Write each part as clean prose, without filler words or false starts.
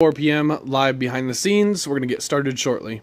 4 p.m. live behind the scenes. We're going to get started shortly.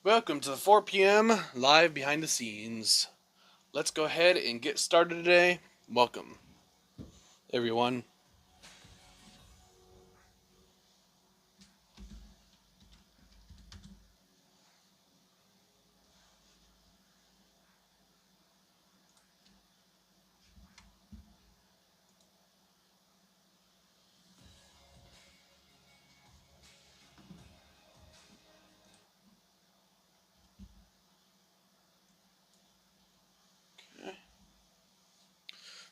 Welcome to the 4 p.m. live behind the scenes. Let's go ahead and get started today. Welcome, everyone.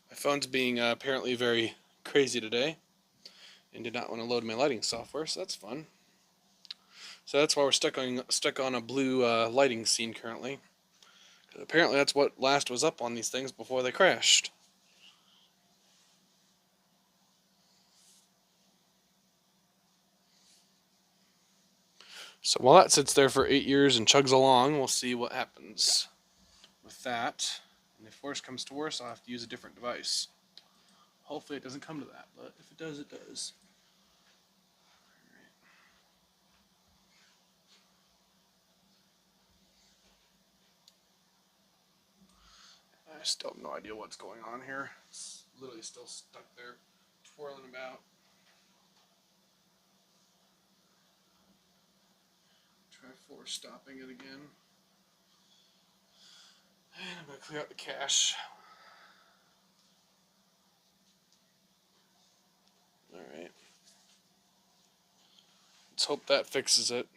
My phone's being apparently very crazy today and did not want to load my lighting software, so that's fun. So that's why we're stuck on a blue lighting scene currently. Apparently that's what last was up on these things before they crashed. So while that sits there for 8 years and chugs along, we'll see what happens with that. And if worse comes to worse, I'll have to use a different device. Hopefully it doesn't come to that, but if it does, it does. I still have no idea what's going on here. It's literally still stuck there, twirling about. Try force stopping it again. And I'm going to clear out the cache. Alright. Let's hope that fixes it.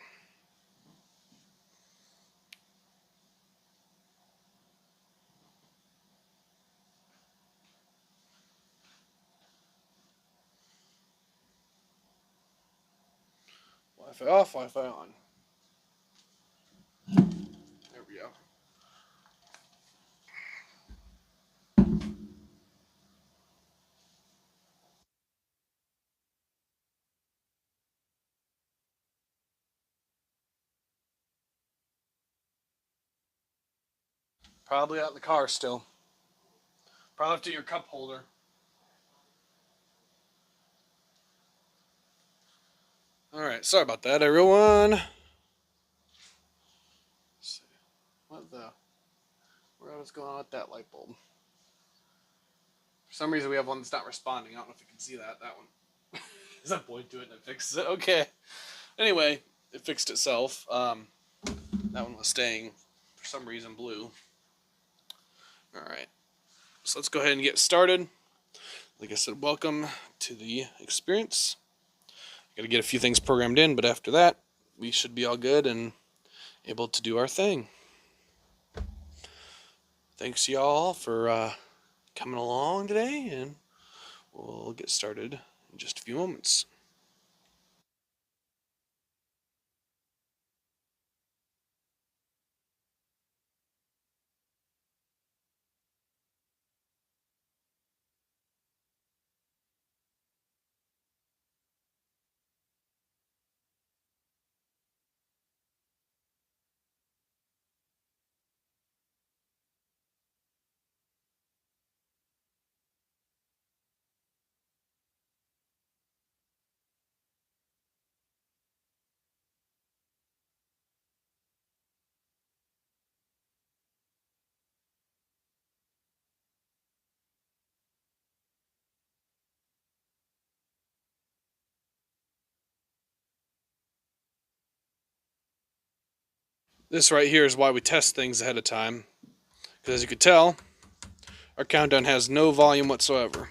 Wi-Fi off, Wi-Fi on. There we go. Probably out in the car still. Probably left it in your cup holder. Alright, sorry about that, everyone. Let's see. What the? What's going on with that light bulb? For some reason, we have one that's not responding. I don't know if you can see that. That one. Does that point to it and it fixes it? Okay. Anyway, it fixed itself. That one was staying, for some reason, blue. Alright. So let's go ahead and get started. Like I said, welcome to the experience. Gotta get a few things programmed in, but after that, we should be all good and able to do our thing. Thanks, y'all, for coming along today, and we'll get started in just a few moments. This right here is why we test things ahead of time. Because as you can tell, our countdown has no volume whatsoever.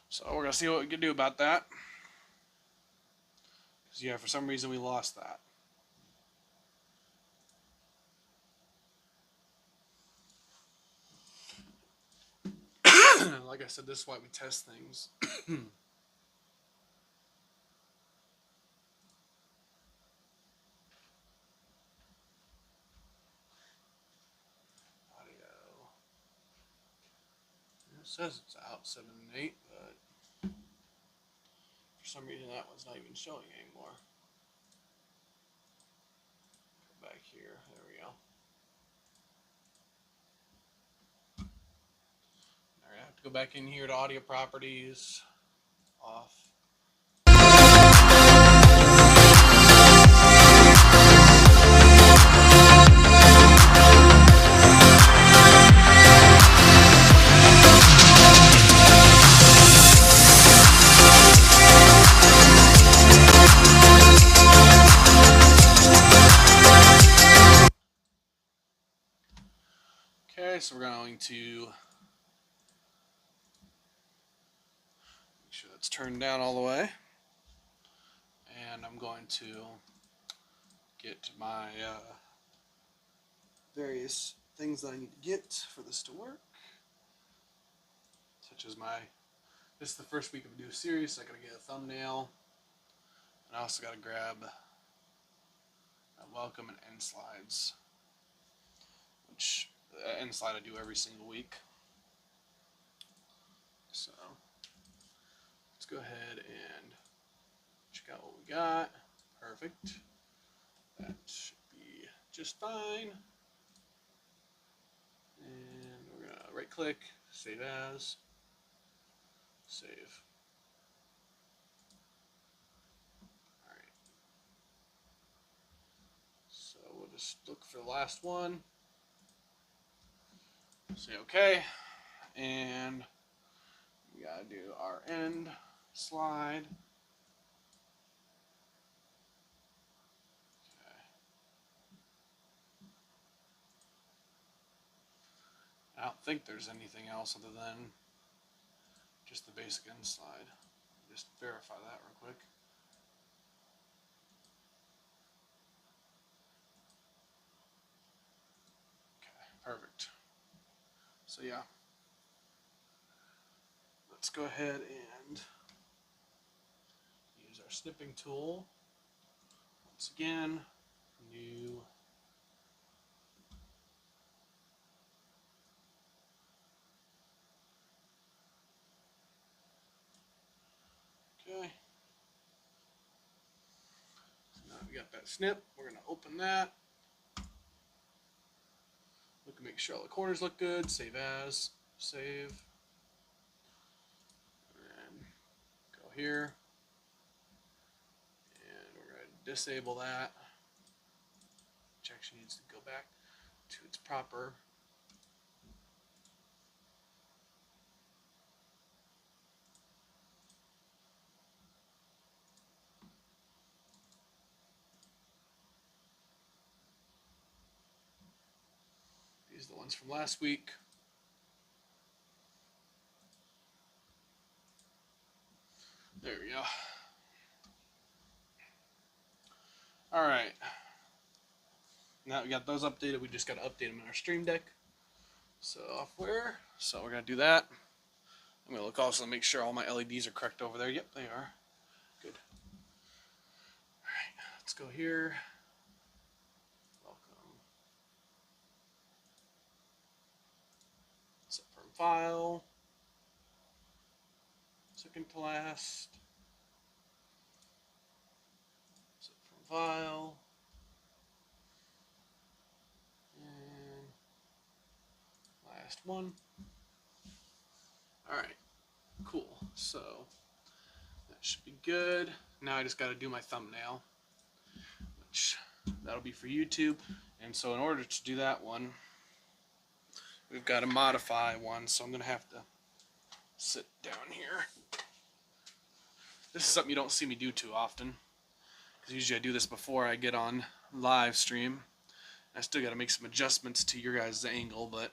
So we're going to see what we can do about that. Because yeah, for some reason we lost that. Like I said, this is why we test things. Audio. It says it's out 7 and 8, but for some reason that one's not even showing anymore. Go back here. There we go. Alright, I have to go back in here to audio properties. Off. Okay, so we're going to make sure that's turned down all the way. And I'm going to get my various things that I need to get for this to work. Such as this is the first week of a new series, so I gotta get a thumbnail. And I also gotta grab a welcome and end slides. Which end slide I do every single week. So let's go ahead and check out what we got. Perfect. That should be just fine. And we're gonna right click, save as, save. Alright. So we'll just look for the last one. Say okay. And we gotta do our end slide. I don't think there's anything else other than just the basic end slide. Just verify that real quick. Okay, perfect. So yeah, let's go ahead and use our snipping tool. Once again, new. Okay. So now we got that snip. We're going to open that. Look and make sure all the corners look good. Save as. Save. And go here. And we're going to disable that. Which actually needs to go back to its proper. These are the ones from last week. There we go. All right. Now that we got those updated, we just got to update them in our Stream Deck. Software. So we're going to do that. I'm going to look also to make sure all my LEDs are correct over there. Yep, they are. Good. All right, let's go here. Welcome. Set from file. Second to last. Set from file. And last one. All right, cool. So that should be good. Now I just got to do my thumbnail, which that'll be for YouTube. And so in order to do that one, we've got to modify one. So I'm going to have to sit down here. This is something you don't see me do too often. because usually I do this before I get on live stream. I still got to make some adjustments to your guys' angle, but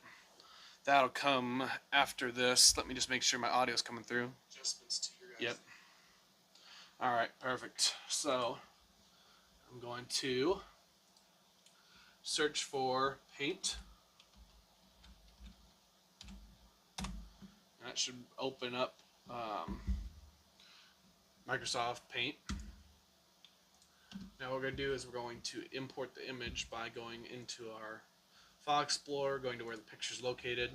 that'll come after this. Let me just make sure my audio's coming through. Adjustments to your guys'. Yep. All right, perfect. So I'm going to search for paint. That should open up Microsoft Paint. Now what we're going to do is we're going to import the image by going into our File Explorer, going to where the picture is located,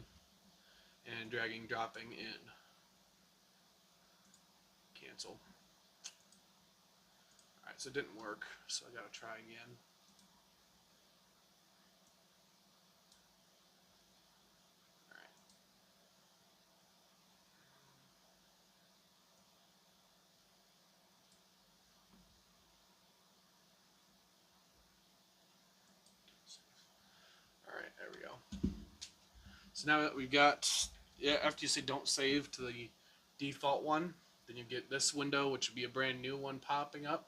and dragging, dropping in. Cancel. Alright, so it didn't work, so I got to try again. Alright, there we go. So now that we've got, after you say don't save to the default one, then you get this window, which would be a brand new one popping up.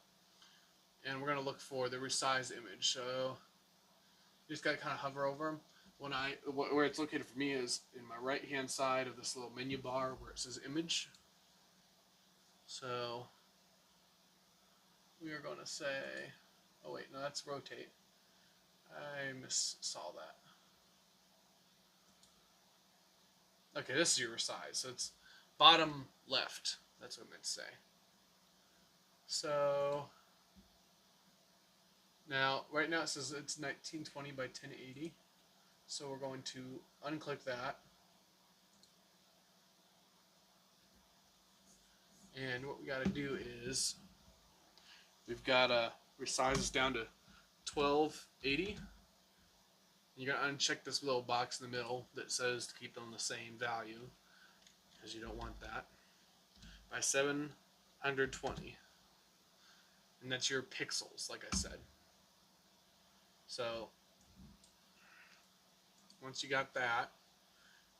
And we're going to look for the resize image. So you just got to kind of hover over them. Where it's located for me is in my right hand side of this little menu bar where it says image. So we are going to say, oh wait, no, that's rotate. I saw that. Okay, this is your resize. So it's bottom left. That's what I meant to say. So now, right now it says it's 1920 by 1080. So we're going to unclick that. And what we got to do is we've got to resize this down to 1280. You're going to uncheck this little box in the middle that says to keep them the same value, because you don't want that, by 720. And that's your pixels, like I said. So once you got that,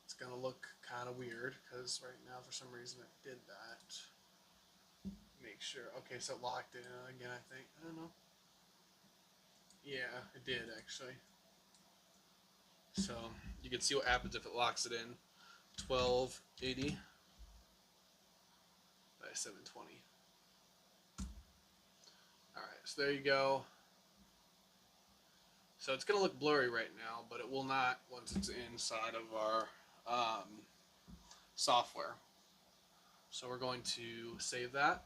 it's going to look kind of weird, because right now for some reason it did that. Make sure. Okay, so it locked it in again, I think. I don't know. Yeah, it did actually. So you can see what happens if it locks it in. 1280 by 720. Alright, so there you go. So it's going to look blurry right now, but it will not once it's inside of our software. So we're going to save that.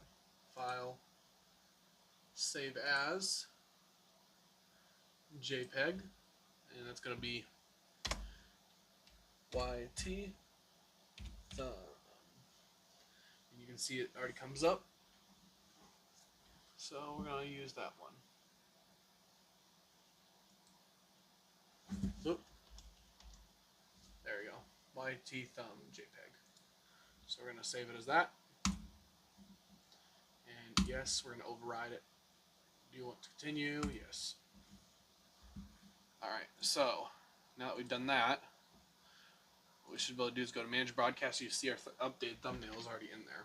File, save as JPEG, and that's going to be YT thumb. And you can see it already comes up. So we're going to use that one. Oop. There we go. YT thumb JPEG. So we're going to save it as that. And yes, we're going to override it. Do you want to continue? Yes. Alright, so now that we've done that, what we should be able to do is go to Manage Broadcast. You see our updated thumbnail is already in there.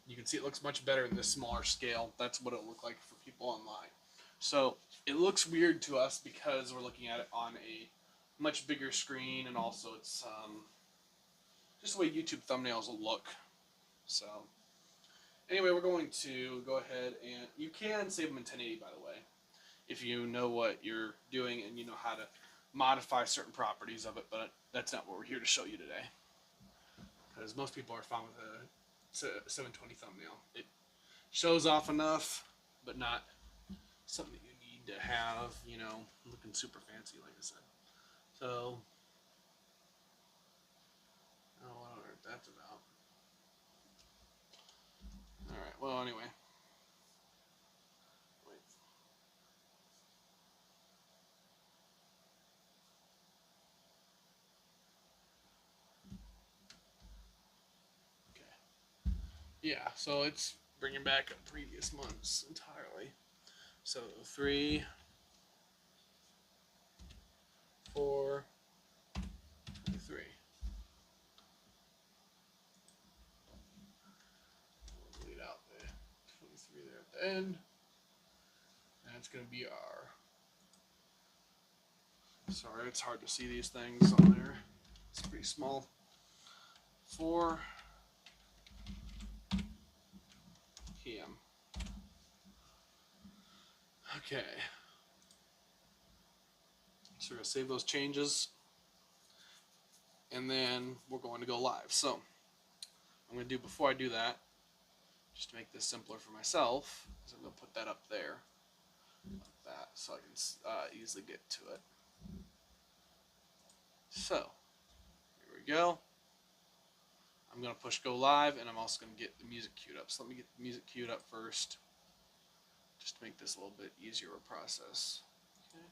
You can see it looks much better in this smaller scale. That's what it'll look like for people online. So it looks weird to us because we're looking at it on a much bigger screen, and also it's just the way YouTube thumbnails will look. So anyway, we're going to go ahead, and you can save them in 1080, by the way, if you know what you're doing and you know how to modify certain properties of it, but that's not what we're here to show you today, because most people are fine with a 720 thumbnail. It shows off enough, but not something that you need to have, you know, looking super fancy, like I said. So, I don't know what that's about. Alright, well, anyway. Wait. Okay. Yeah, so it's bringing back previous months entirely. So 3, 4, 23. We'll leave out the 23 there at the end. it's going to be our... Sorry, it's hard to see these things on there. It's pretty small. 4 p.m. Okay. So we're going to save those changes. And then we're going to go live. So I'm going to do, before I do that, just to make this simpler for myself, is I'm going to put that up there, like that, so I can easily get to it. So here we go. I'm going to push go live, and I'm also going to get the music queued up. So let me get the music queued up first, just to make this a little bit easier to process. Okay.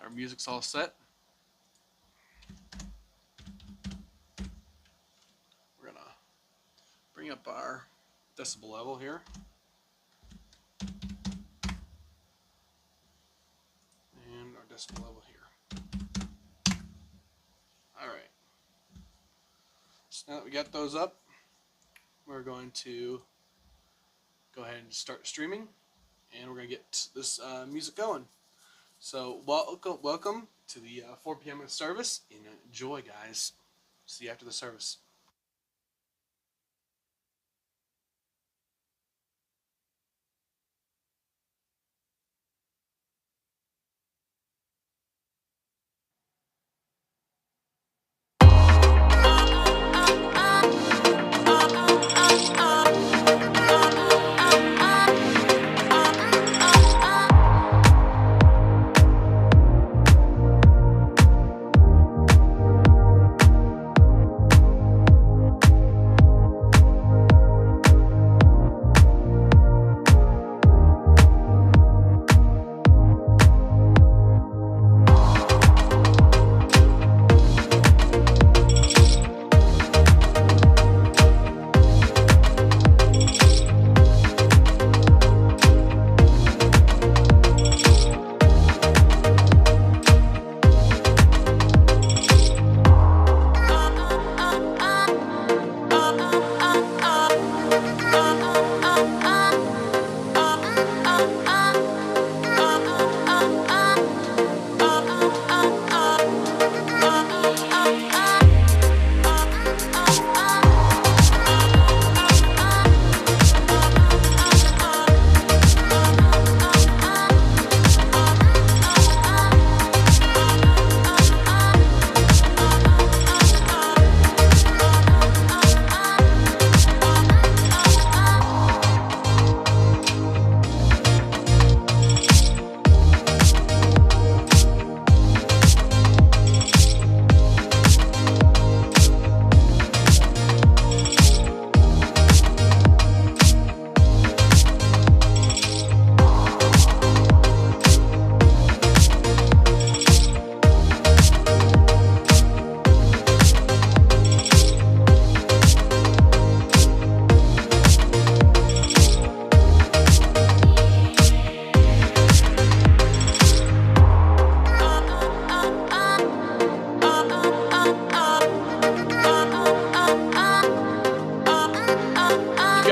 Our music's all set. We're going to bring up our decibel level here. And our decibel level here. Alright. So now that we got those up, we're going to go ahead and start streaming. And we're going to get this music going. So welcome to the 4 p.m. service. Enjoy, guys. See you after the service.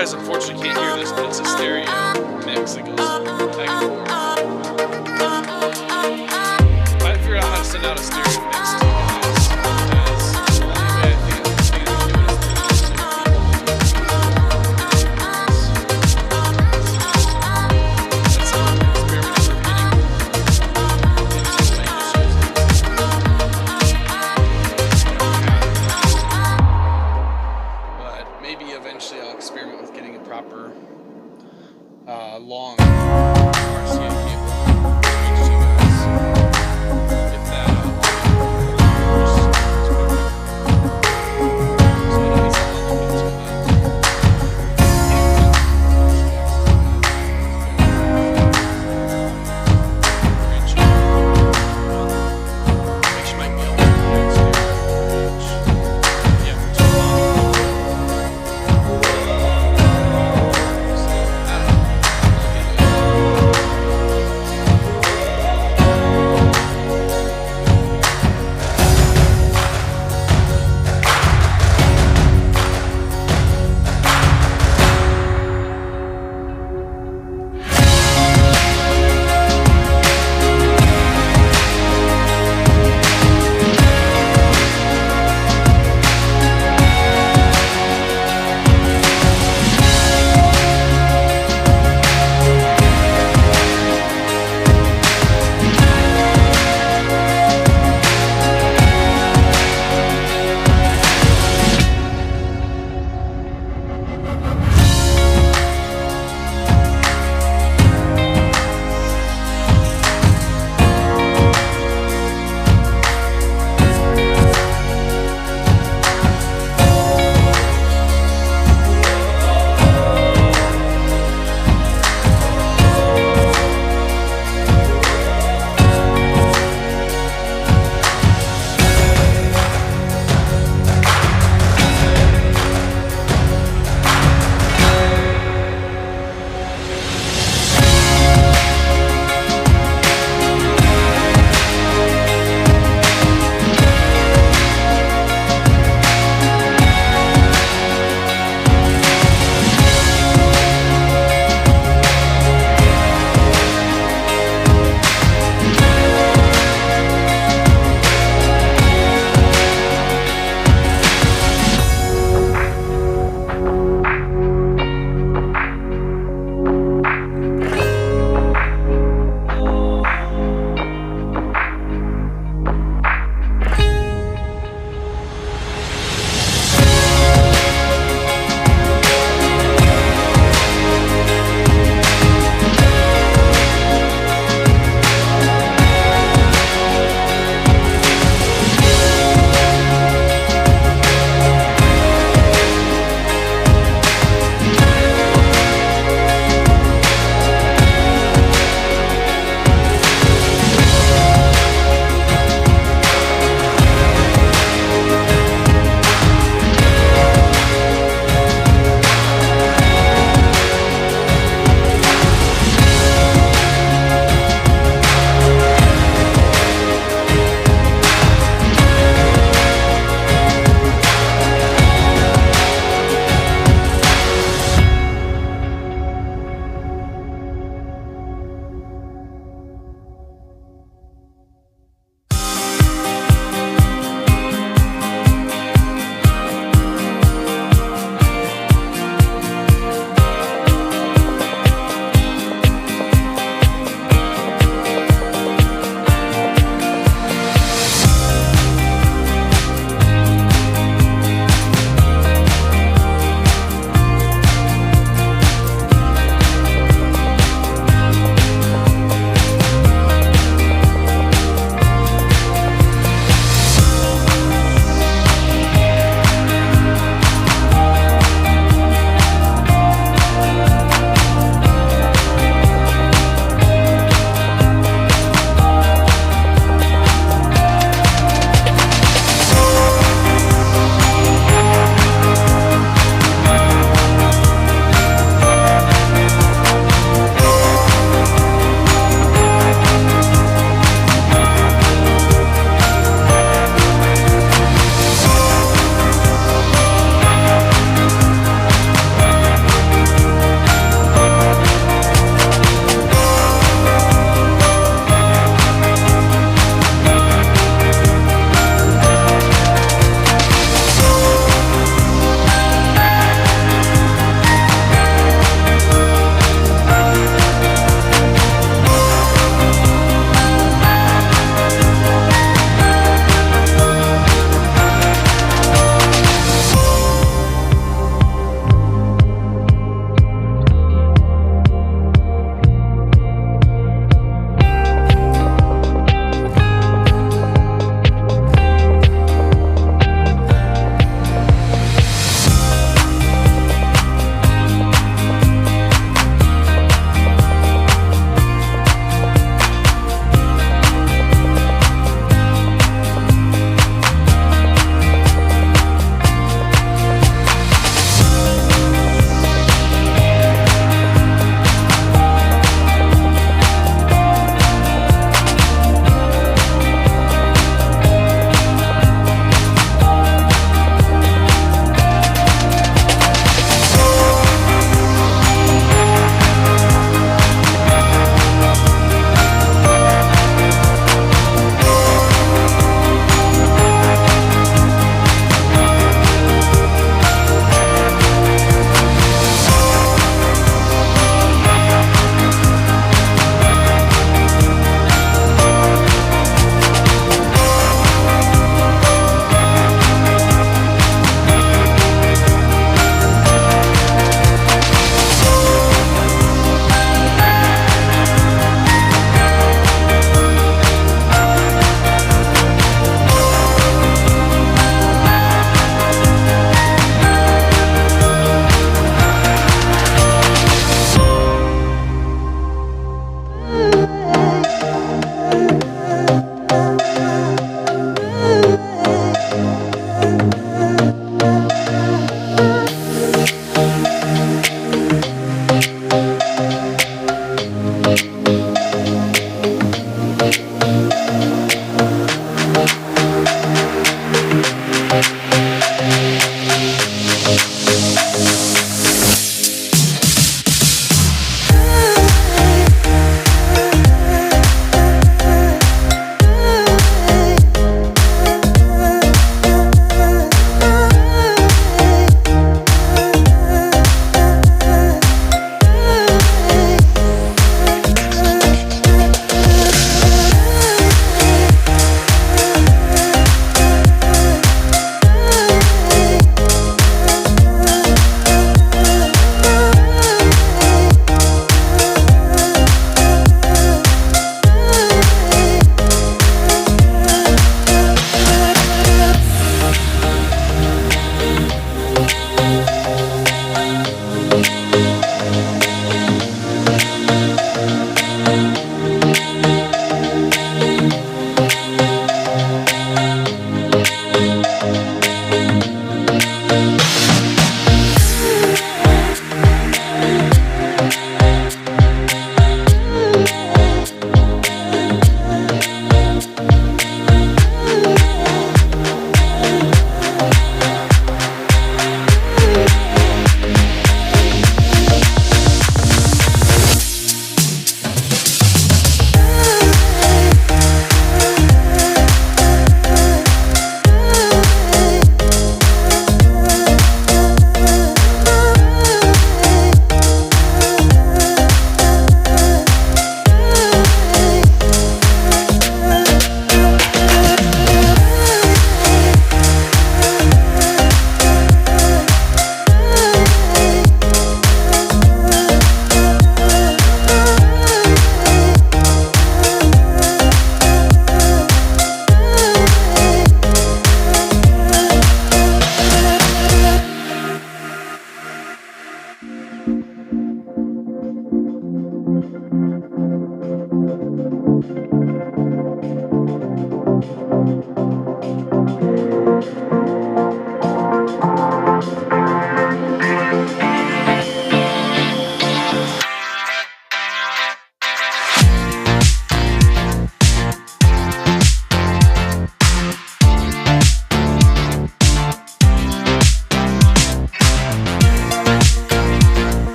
guys unfortunately can't hear this, but it's a stereo mix that goes back and forth. I haven't figured out how to send out a stereo mix to you guys, because the only way I think I can do it is that's an experiment for but maybe eventually I'll experiment with getting a proper long RCA cable to reach you guys. If that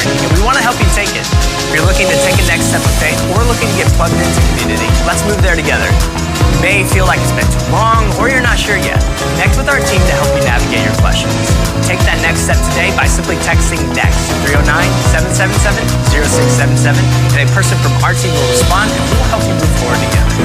journey, and we want to help you take it. If you're looking to take a next step of faith or looking to get plugged into community, let's move there together. You may feel like it's been too long or you're not sure yet. Connect with our team to help you navigate your questions. Take that next step today by simply texting NEXT to 309-777-0677, and a person from our team will respond and we will help you move forward together.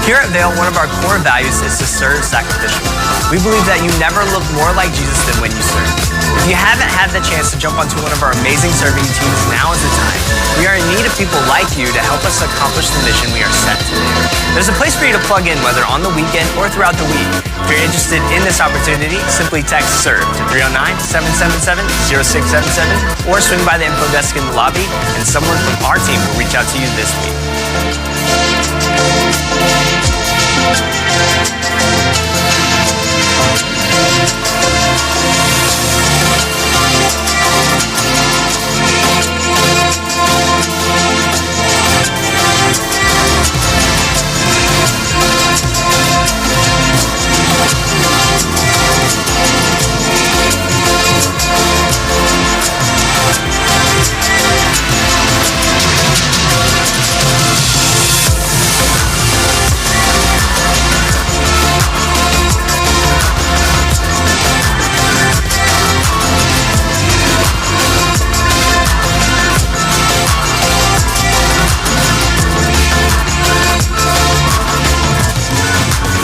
Here at Vail, one of our core values is to serve sacrificially. We believe that you never look more like Jesus than when you serve. If you haven't had the chance to jump onto one of our amazing serving teams, now is the time. We are in need of people like you to help us accomplish the mission we are set to do. There's a place for you to plug in, whether on the weekend or throughout the week. If you're interested in this opportunity, simply text SERVE to 309-777-0677 or swing by the info desk in the lobby and someone from our team will reach out to you this week.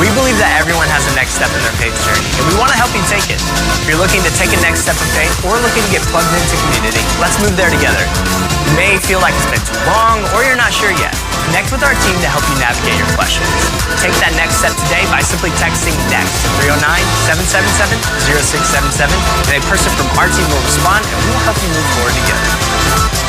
We believe that everyone has a next step in their faith journey, and we want to help you take it. If you're looking to take a next step of faith or looking to get plugged into community, let's move there together. You may feel like it's been too long or you're not sure yet. Connect with our team to help you navigate your questions. Take that next step today by simply texting NEXT to 309-777-0677, and a person from our team will respond and we will help you move forward together.